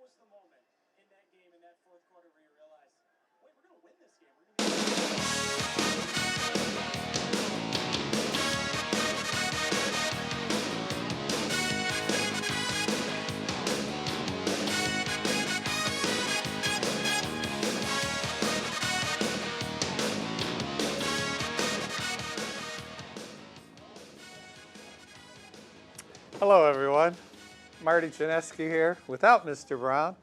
was the moment in that game in that fourth quarter where you realized, wait, we're going to win this game? Hello, everyone. Marty Janeski here, without Mr. Brown.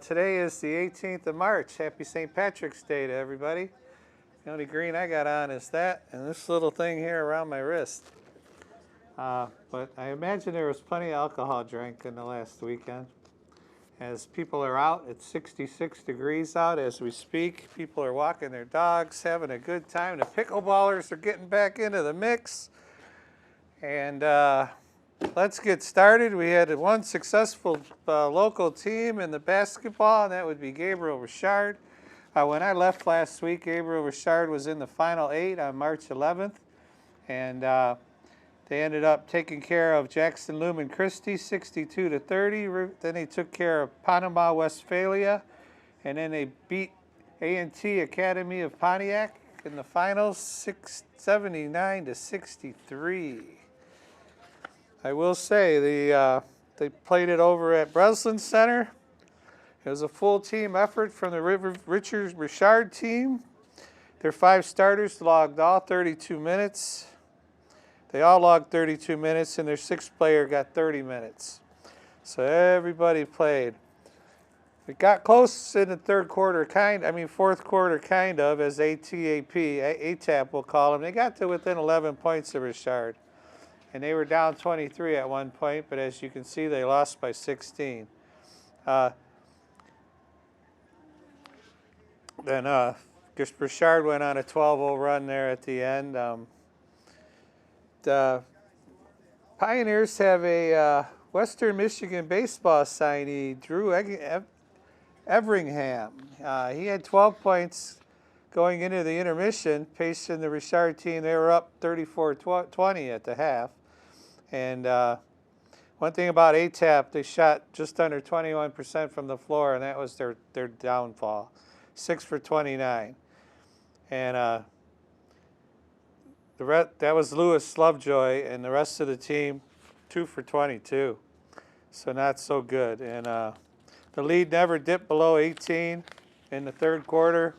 Today is the 18th of March. Happy St. Patrick's Day to everybody. The only green I got on is that and this little thing here around my wrist. But I imagine there was plenty of alcohol drank in the last weekend. As people are out, it's 66 degrees out as we speak. People are walking their dogs, having a good time. The pickleballers are getting back into the mix. And let's get started. We had one successful local team in the basketball, and that would be Gabriel Richard. When I left last week, Gabriel Richard was in the Final 8 on March 11th, and they ended up taking care of Jackson Lumen Christi 62-30. Then they took care of Panama Westphalia, and then they beat A&T Academy of Pontiac in the finals 79-63. I will say they played it over at Breslin Center. It was a full team effort from the Richard team. Their 5 starters logged all 32 minutes. They all logged 32 minutes, and their 6th player got 30 minutes. So everybody played. It got close in the fourth quarter, kind of, as ATAP we'll call them. They got to within 11 points of Richard. And they were down 23 at one point, but as you can see, they lost by 16. Then Richard went on a 12-0 run there at the end. The Pioneers have a Western Michigan baseball signee, Drew Everingham. He had 12 points going into the intermission, pacing the Richard team. They were up 34-20 at the half. And one thing about ATAP, they shot just under 21% from the floor, and that was their downfall. 6 for 29. And that was Lewis Lovejoy, and the rest of the team, 2 for 22. So not so good. And the lead never dipped below 18 in the third quarter.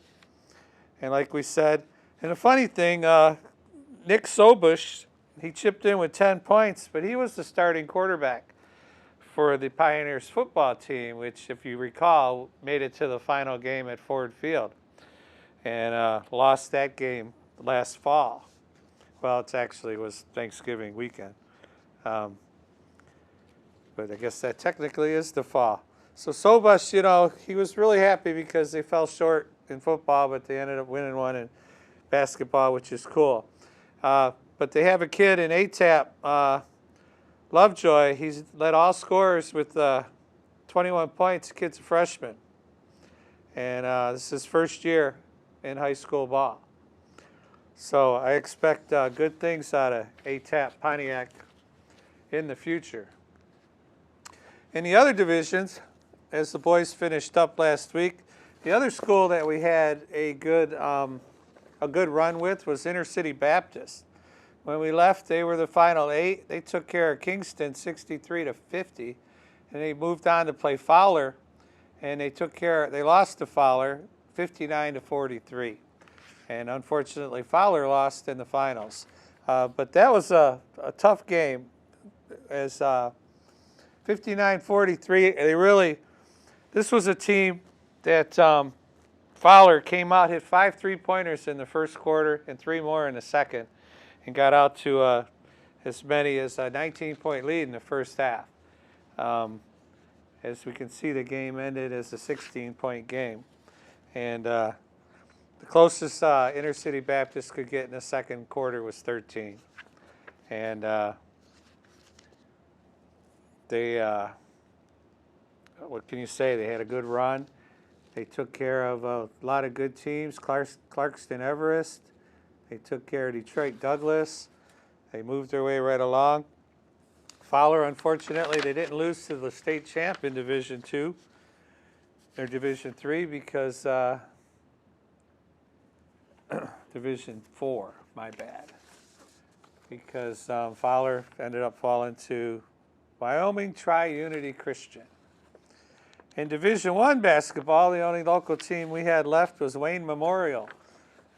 And like we said, and the funny thing, Nick Sobush, he chipped in with 10 points, but he was the starting quarterback for the Pioneers football team, which, if you recall, made it to the final game at Ford Field and lost that game last fall. Well, it actually was Thanksgiving weekend. But I guess that technically is the fall. So Sobush, he was really happy because they fell short in football, but they ended up winning one in basketball, which is cool. But they have a kid in ATAP, Lovejoy. He's led all scorers with 21 points. The kid's a freshman. And this is his first year in high school ball. So I expect good things out of ATAP Pontiac in the future. In the other divisions, as the boys finished up last week, the other school that we had a good run with was Intercity Baptist. When we left, they were the Final 8. They took care of Kingston 63-50, and they moved on to play Fowler, and they lost to Fowler 59-43. And unfortunately, Fowler lost in the finals. But that was a tough game. As 59-43, this was a team that Fowler came out, hit 5 3-pointers in the first quarter and 3 more in the second, and got out to as many as a 19-point lead in the first half. As we can see, the game ended as a 16-point game. And the closest Intercity Baptist could get in the second quarter was 13. And what can you say? They had a good run. They took care of a lot of good teams, Clarkston Everest. They took care of Detroit Douglas. They moved their way right along. Fowler, unfortunately, they didn't lose to the state champ in Division II. They're Division III because Division IV, my bad. Because Fowler ended up falling to Wyoming Tri-Unity Christian. In Division I basketball, the only local team we had left was Wayne Memorial.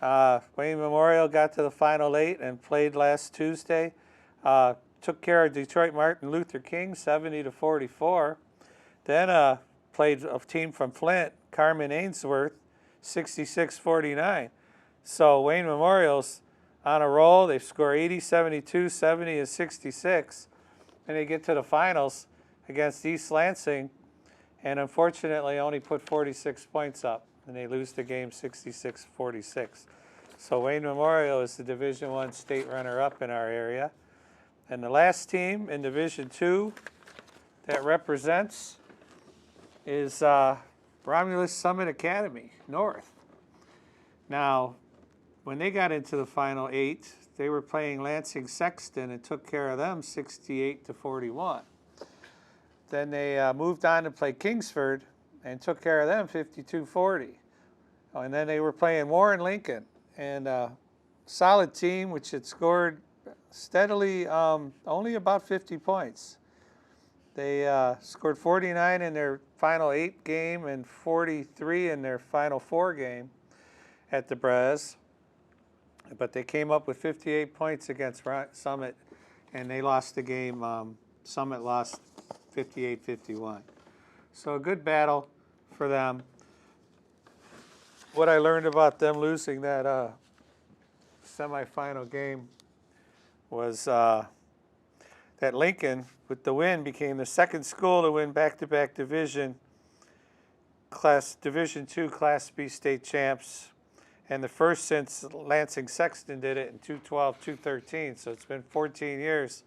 Wayne Memorial got to the Final 8 and played last Tuesday. Took care of Detroit Martin Luther King, 70-44. Then played a team from Flint, Carmen Ainsworth, 66-49. So Wayne Memorial's on a roll. They score 80, 72, 70, and 66. And they get to the finals against East Lansing, and unfortunately only put 46 points up, and they lose the game 66-46. So Wayne Memorial is the Division I state runner-up in our area. And the last team in Division II that represents is Romulus Summit Academy North. Now, when they got into the Final 8, they were playing Lansing Sexton and took care of them 68-41. Then they moved on to play Kingsford and took care of them 52-40. And then they were playing Warren Lincoln, and a solid team which had scored steadily only about 50 points. They scored 49 in their Final 8 game and 43 in their Final 4 game at the Brez. But they came up with 58 points against Summit, and they lost the game. Summit lost 58-51. So a good battle for them. What I learned about them losing that semifinal game was that Lincoln, with the win, became the second school to win back-to-back Division II Class B state champs, and the first since Lansing Sexton did it in 2012-2013. So it's been 13 years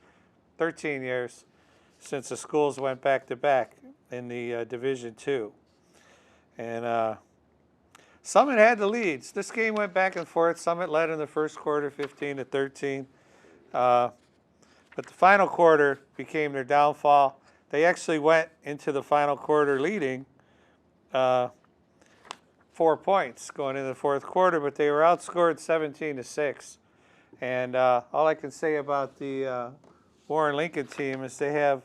since the schools went back-to-back in the Division II. And Summit had the leads. This game went back and forth. Summit led in the first quarter, 15-13. But the final quarter became their downfall. They actually went into the final quarter leading 4 points going into the fourth quarter, but they were outscored 17-6. And all I can say about the Warren Lincoln team is they have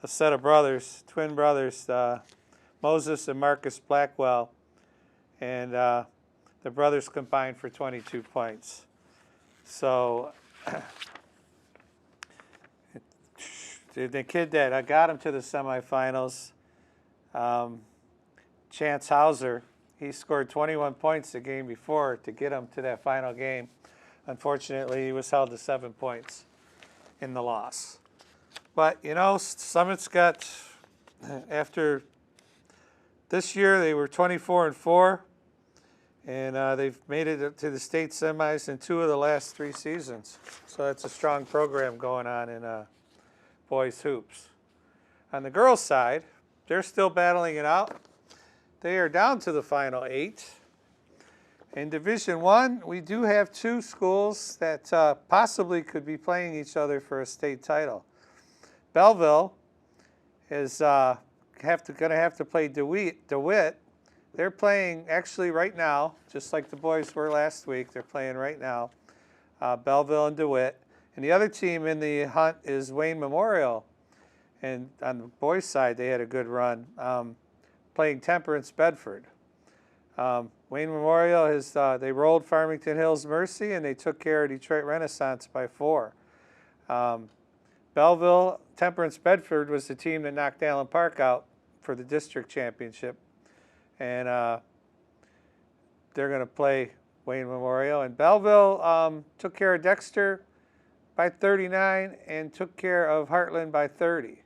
a set of brothers, twin brothers, Moses and Marcus Blackwell, and the brothers combined for 22 points. So the kid that got him to the semifinals, Chance Hauser, he scored 21 points the game before to get him to that final game. Unfortunately, he was held to 7 points in the loss. But, you know, Summit's got, after this year, they were 24-4, and they've made it to the state semis in 2 of the last 3 seasons. So that's a strong program going on in boys hoops. On the girls' side, they're still battling it out. They are down to the Final 8. In Division I, we do have 2 schools that possibly could be playing each other for a state title. Belleville is going to have to play DeWitt. They're playing actually right now, just like the boys were last week. They're playing right now, Belleville and DeWitt. And the other team in the hunt is Wayne Memorial. And on the boys' side, they had a good run, playing Temperance Bedford. Wayne Memorial they rolled Farmington Hills Mercy, and they took care of Detroit Renaissance by 4. Belleville, Temperance Bedford was the team that knocked Allen Park out for the district championship. And they're going to play Wayne Memorial. And Belleville took care of Dexter by 39 and took care of Heartland by 30.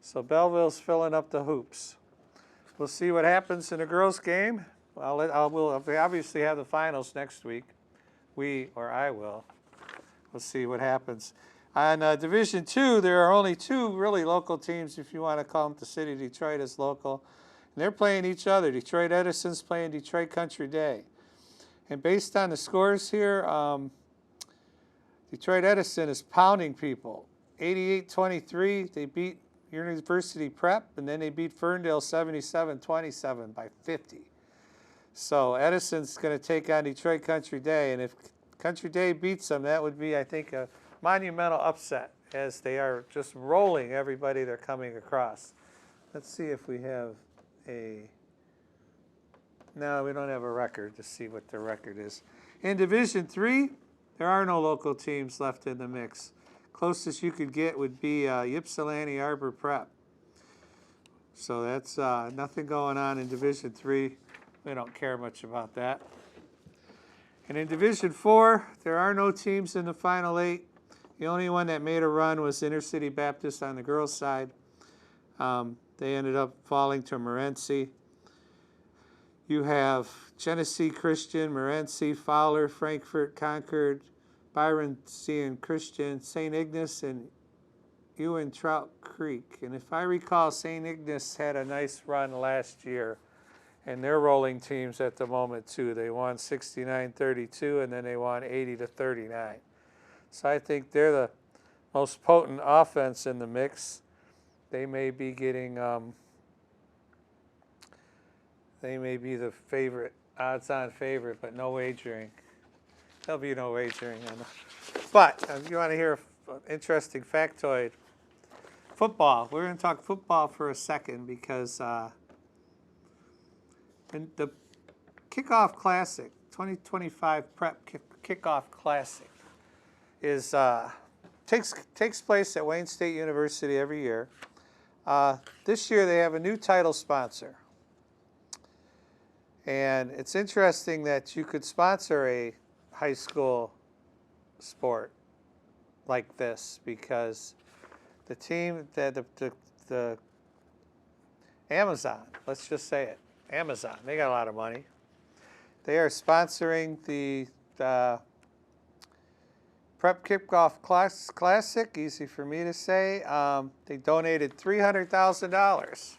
So Belleville's filling up the hoops. We'll see what happens in the girls' game. We'll obviously have the finals next week. I will. We'll see what happens. On Division II, there are only 2 really local teams, if you want to call them the city of Detroit as local. And they're playing each other. Detroit Edison's playing Detroit Country Day. And based on the scores here, Detroit Edison is pounding people 88-23. They beat University Prep, and then they beat Ferndale 77-27 by 50. So Edison's going to take on Detroit Country Day, and if Country Day beats them, that would be, I think, a monumental upset, as they are just rolling everybody they're coming across. Let's see if we have a... No, we don't have a record to see what their record is. In Division III, there are no local teams left in the mix. Closest you could get would be Ypsilanti Arbor Prep. So that's nothing going on in Division III. We don't care much about that. And in Division IV, there are no teams in the Final 8. The only one that made a run was Intercity Baptist on the girls' side. They ended up falling to Morenci. You have Genesee Christian, Morenci, Fowler, Frankfort, Concord, Byron C. Christian, St. Ignace, and Ewan Trout Creek. And if I recall, St. Ignace had a nice run last year, and they're rolling teams at the moment too. They won 69-32, and then they won 80-39. So I think they're the most potent offense in the mix. They may be getting, they may be the favorite, odds-on favorite, but no wagering. There'll be no wagering on them. But if you want to hear an interesting factoid, football. We're going to talk football for a second because in the Kickoff Classic, 2025 Prep Kickoff Classic, is takes place at Wayne State University every year. This year they have a new title sponsor. And it's interesting that you could sponsor a high school sport like this, because the team that the Amazon, let's just say it, Amazon, they got a lot of money. They are sponsoring the Prep Kickoff Classic, easy for me to say. They donated $300,000.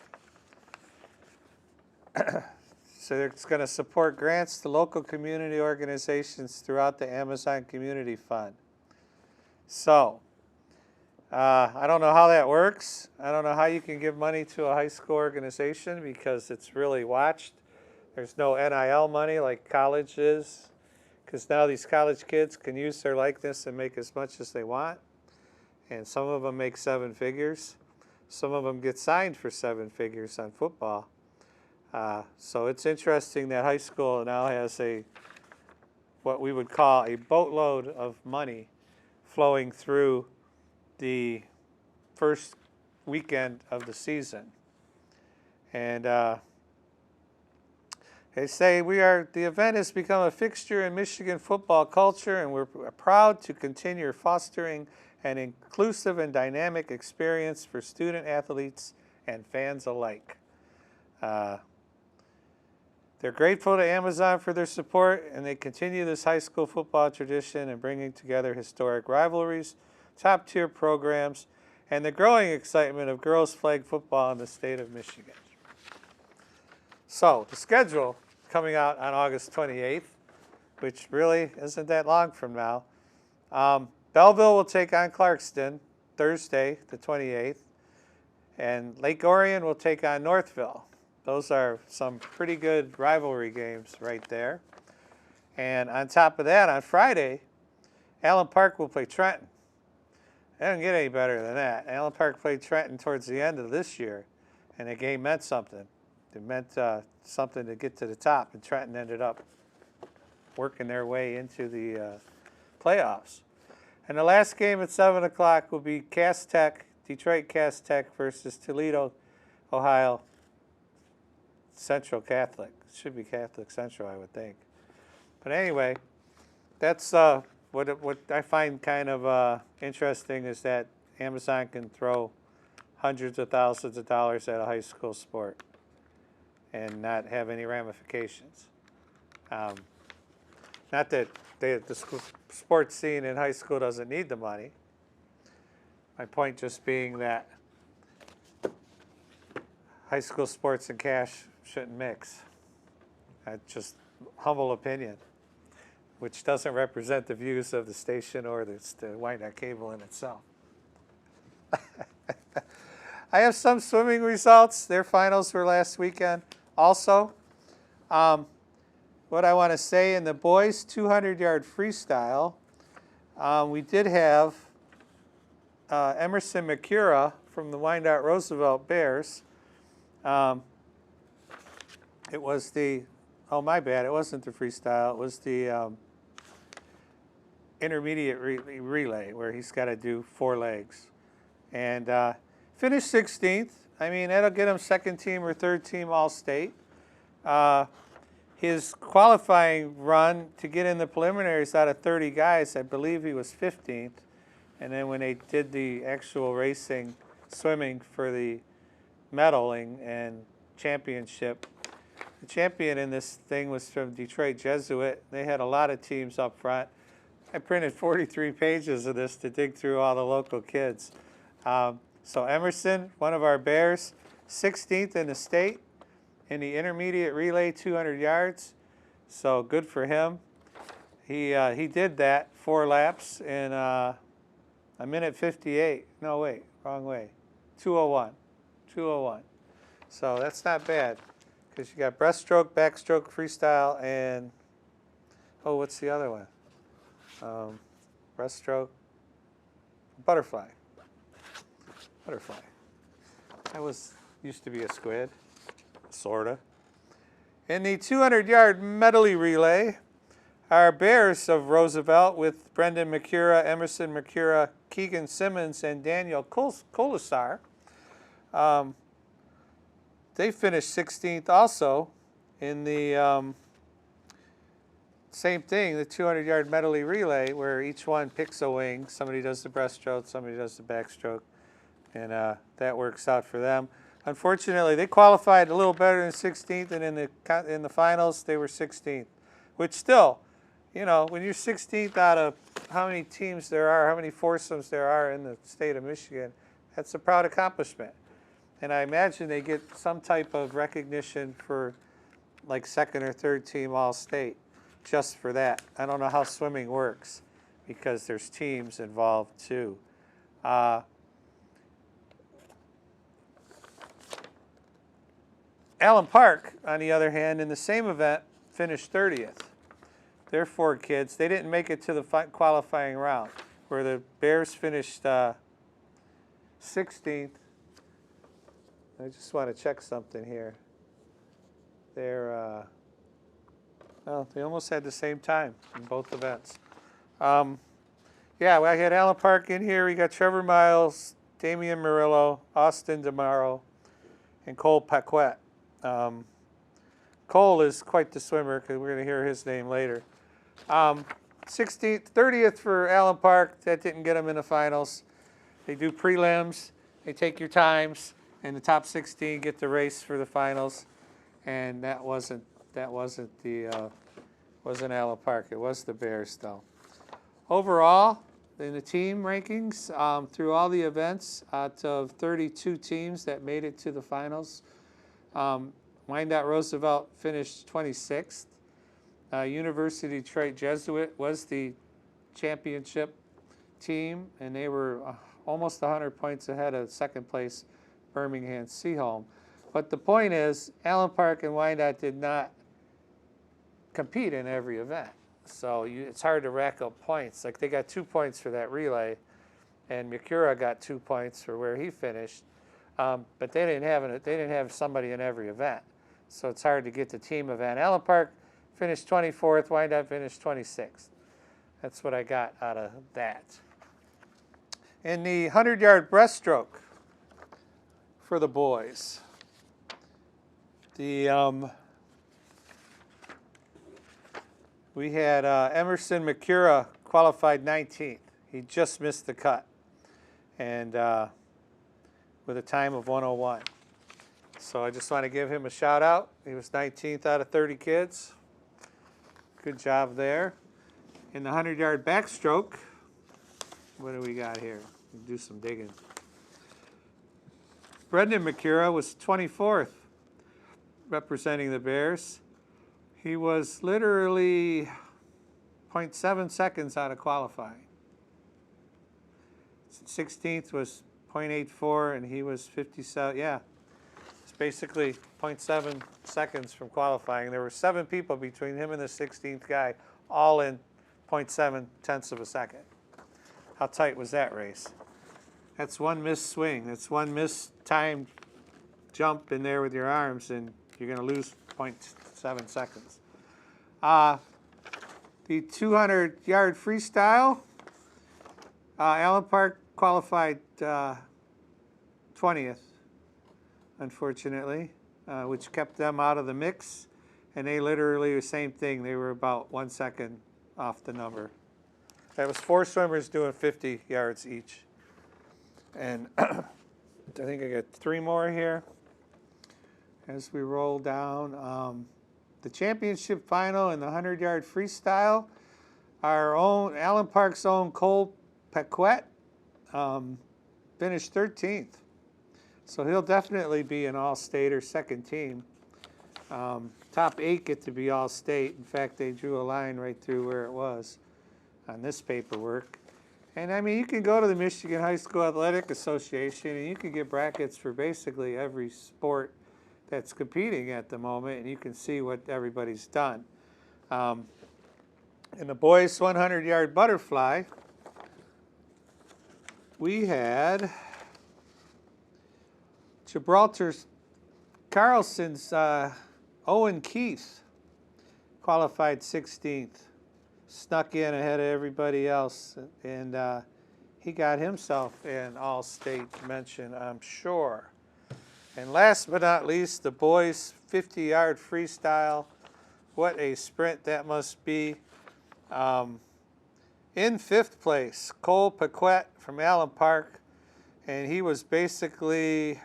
So it's going to support grants to local community organizations throughout the Amazon Community Fund. So, I don't know how that works. I don't know how you can give money to a high school organization because it's really watched. There's no NIL money like college is, because now these college kids can use their likeness and make as much as they want. And some of them make 7 figures. Some of them get signed for 7 figures on football. So it's interesting that high school now has what we would call a boatload of money flowing through the first weekend of the season. And they say the event has become a fixture in Michigan football culture, and we're proud to continue fostering an inclusive and dynamic experience for student athletes and fans alike. They're grateful to Amazon for their support, and they continue this high school football tradition and bringing together historic rivalries, top-tier programs, and the growing excitement of girls flag football in the state of Michigan. So the schedule coming out on August 28th, which really isn't that long from now. Belleville will take on Clarkston Thursday, the 28th, and Lake Orion will take on Northville. Those are some pretty good rivalry games right there. And on top of that, on Friday, Allen Park will play Trenton. It doesn't get any better than that. Allen Park played Trenton towards the end of this year, and the game meant something. It meant something to get to the top, and Trenton ended up working their way into the playoffs. And the last game at 7 o'clock will be Cass Tech, Detroit Cass Tech versus Toledo, Ohio Central Catholic. It should be Catholic Central, I would think. But anyway, that's what I find kind of interesting is that Amazon can throw hundreds of thousands of dollars at a high school sport and not have any ramifications. Not that the sports scene in high school doesn't need the money. My point just being that high school sports and cash shouldn't mix. That's just humble opinion, which doesn't represent the views of the station or the Wyandotte Cable in itself. I have some swimming results. Their finals were last weekend also. What I want to say in the boys 200-yard freestyle, we did have Emerson McCura from the Wyandotte Roosevelt Bears. It was the, oh my bad, it wasn't the freestyle, it was the intermediate relay where he's got to do 4 legs. And finished 16th. I mean, that'll get him second team or third team All-State. His qualifying run to get in the preliminaries out of 30 guys, I believe he was 15th. And then when they did the actual racing, swimming for the medaling and championship, the champion in this thing was from Detroit Jesuit. They had a lot of teams up front. I printed 43 pages of this to dig through all the local kids. So Emerson, one of our Bears, 16th in the state in the intermediate relay, 200 yards. So good for him. He did that 4 laps in a minute 58. No, wait, wrong way. 2:01. 2:01. So that's not bad because you got breaststroke, backstroke, freestyle, and oh, what's the other one? Breaststroke, butterfly. Butterfly. That used to be a squid, sorta. In the 200-yard medley relay, our Bears of Roosevelt with Brendan McCura, Emerson McCura, Keegan Simmons, and Daniel Colasar, they finished 16th also in the same thing, the 200-yard medley relay, where each one picks a wing. Somebody does the breaststroke, somebody does the backstroke, and that works out for them. Unfortunately, they qualified a little better than 16th, and in the finals, they were 16th, which still, you know, when you're 16th out of how many teams there are, how many foursomes there are in the state of Michigan, that's a proud accomplishment. And I imagine they get some type of recognition for like second or third team All-State just for that. I don't know how swimming works because there's teams involved too. Allen Park, on the other hand, in the same event, finished 30th. Their 4 kids, they didn't make it to the qualifying round, where the Bears finished 16th. I just want to check something here. They're, well, they almost had the same time in both events. Yeah, I had Allen Park in here. We got Trevor Miles, Damian Murillo, Austin DeMaro, and Cole Paquette. Cole is quite the swimmer because we're going to hear his name later. 30th for Allen Park. That didn't get them in the finals. They do prelims. They take your times, and the top 16 get the race for the finals. And that wasn't Allen Park. It was the Bears though. Overall, in the team rankings, through all the events, out of 32 teams that made it to the finals, Wyandotte Roosevelt finished 26th. University of Detroit Jesuit was the championship team, and they were almost 100 points ahead of second place Birmingham Seaholm. But the point is, Allen Park and Wyandotte did not compete in every event. So it's hard to rack up points. Like they got 2 points for that relay, and McCura got 2 points for where he finished. But they didn't have somebody in every event. So it's hard to get the team event. Allen Park finished 24th, Wyandotte finished 26th. That's what I got out of that. In the 100-yard breaststroke for the boys, we had Emerson McCura qualified 19th. He just missed the cut, and with a time of 1:01. So I just want to give him a shout out. He was 19th out of 30 kids. Good job there. In the 100-yard backstroke, what do we got here? We'll do some digging. Brendan McCura was 24th, representing the Bears. He was literally 0.7 seconds out of qualifying. 16th was .84, and he was 57. Yeah, it's basically 0.7 seconds from qualifying. There were 7 people between him and the 16th guy, all in 0.7 tenths of a second. How tight was that race? That's one missed swing. That's one missed time jump in there with your arms, and you're going to lose 0.7 seconds. The 200-yard freestyle, Allen Park qualified 20th, unfortunately, which kept them out of the mix. And they literally the same thing. They were about 1 second off the number. That was 4 swimmers doing 50 yards each. And I think I got 3 more here as we roll down. The championship final in the 100-yard freestyle, our own, Allen Park's own Cole Paquette finished 13th. So he'll definitely be an all-state or second team. Top 8 get to be all-state. In fact, they drew a line right through where it was on this paperwork. And I mean, you can go to the Michigan High School Athletic Association and you can get brackets for basically every sport that's competing at the moment, and you can see what everybody's done. In the boys' 100-yard butterfly, we had Gibraltar's Carlson's Owen Keith qualified 16th. Snuck in ahead of everybody else, and he got himself an all-state mention, I'm sure. And last but not least, the boys' 50-yard freestyle. What a sprint that must be. In 5th place, Cole Paquette from Allen Park, and he was basically,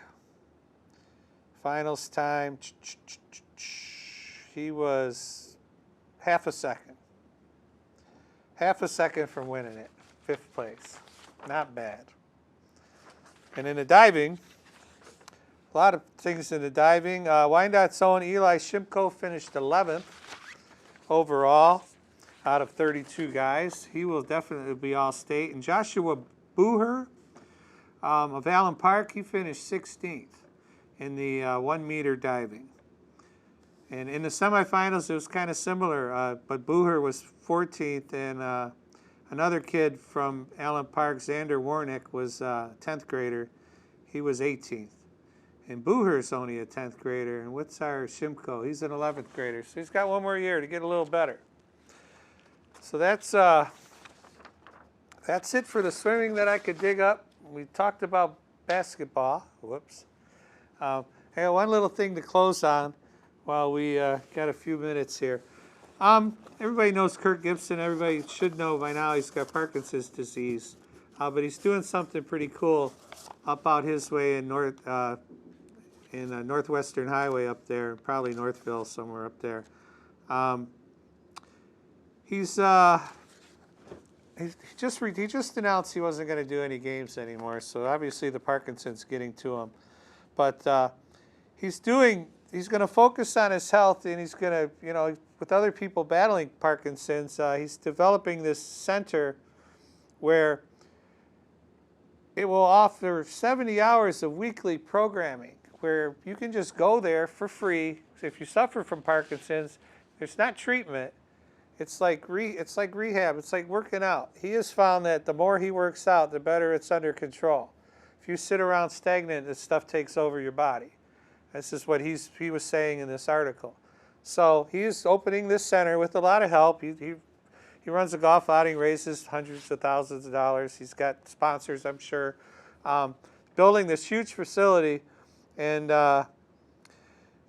finals time, he was half a second. Half a second from winning it, 5th place. Not bad. And in the diving, a lot of things in the diving. Wyandott's own Eli Shimko finished 11th overall out of 32 guys. He will definitely be all-state. And Joshua Booher of Allen Park, he finished 16th in the 1-meter diving. And in the semifinals, it was kind of similar, but Booher was 14th, and another kid from Allen Park, Xander Warnick, was a 10th grader. He was 18th. And Booher's only a 10th grader, and what's our Shimko? He's an 11th grader, so he's got one more year to get a little better. So that's it for the swimming that I could dig up. We talked about basketball. Whoops. I got one little thing to close on while we got a few minutes here. Everybody knows Kirk Gibson. Everybody should know by now he's got Parkinson's disease. But he's doing something pretty cool up out his way in Northwestern Highway up there, probably Northville, somewhere up there. He just announced he wasn't going to do any games anymore, so obviously the Parkinson's getting to him. But he's going to focus on his health, and he's going to, with other people battling Parkinson's, he's developing this center where it will offer 70 hours of weekly programming, where you can just go there for free. If you suffer from Parkinson's, there's not treatment. It's like rehab. It's like working out. He has found that the more he works out, the better it's under control. If you sit around stagnant, this stuff takes over your body. This is what he was saying in this article. So he's opening this center with a lot of help. He runs a golf outing, raises hundreds of thousands of dollars. He's got sponsors, I'm sure. Building this huge facility, and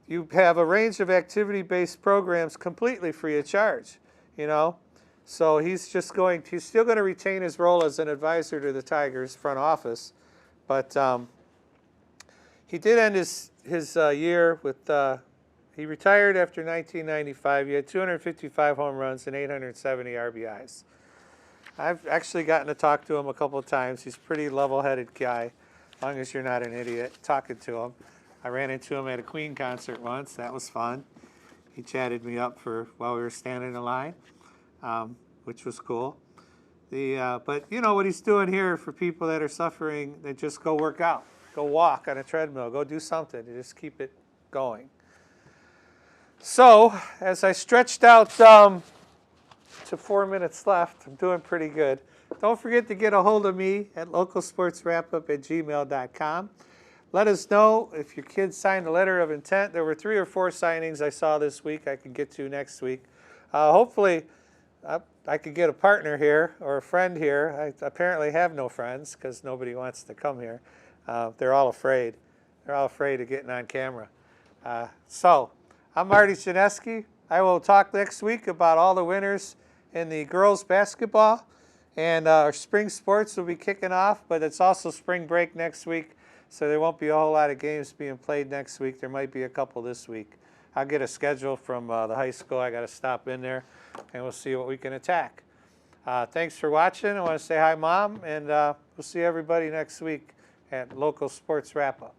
you have a range of activity-based programs completely free of charge. So he's still going to retain his role as an advisor to the Tigers front office, but he did end his year with, he retired after 1995. He had 255 home runs and 870 RBIs. I've actually gotten to talk to him a couple of times. He's a pretty level-headed guy, as long as you're not an idiot talking to him. I ran into him at a Queen concert once. That was fun. He chatted me up while we were standing in line, which was cool. But you know what he's doing here for people that are suffering, they just go work out, go walk on a treadmill, go do something to just keep it going. So as I stretched out to 4 minutes left, I'm doing pretty good. Don't forget to get a hold of me at localsportswrapup@gmail.com. Let us know if your kids signed a letter of intent. There were 3 or 4 signings I saw this week I could get to next week. Hopefully I could get a partner here or a friend here. I apparently have no friends because nobody wants to come here. They're all afraid. They're all afraid of getting on camera. So I'm Marty Chaneski. I will talk next week about all the winners in the girls basketball. And our spring sports will be kicking off, but it's also spring break next week, so there won't be a whole lot of games being played next week. There might be a couple this week. I'll get a schedule from the high school. I got to stop in there, and we'll see what we can attack. Thanks for watching. I want to say hi, Mom, and we'll see everybody next week at Local Sports Wrap-Up.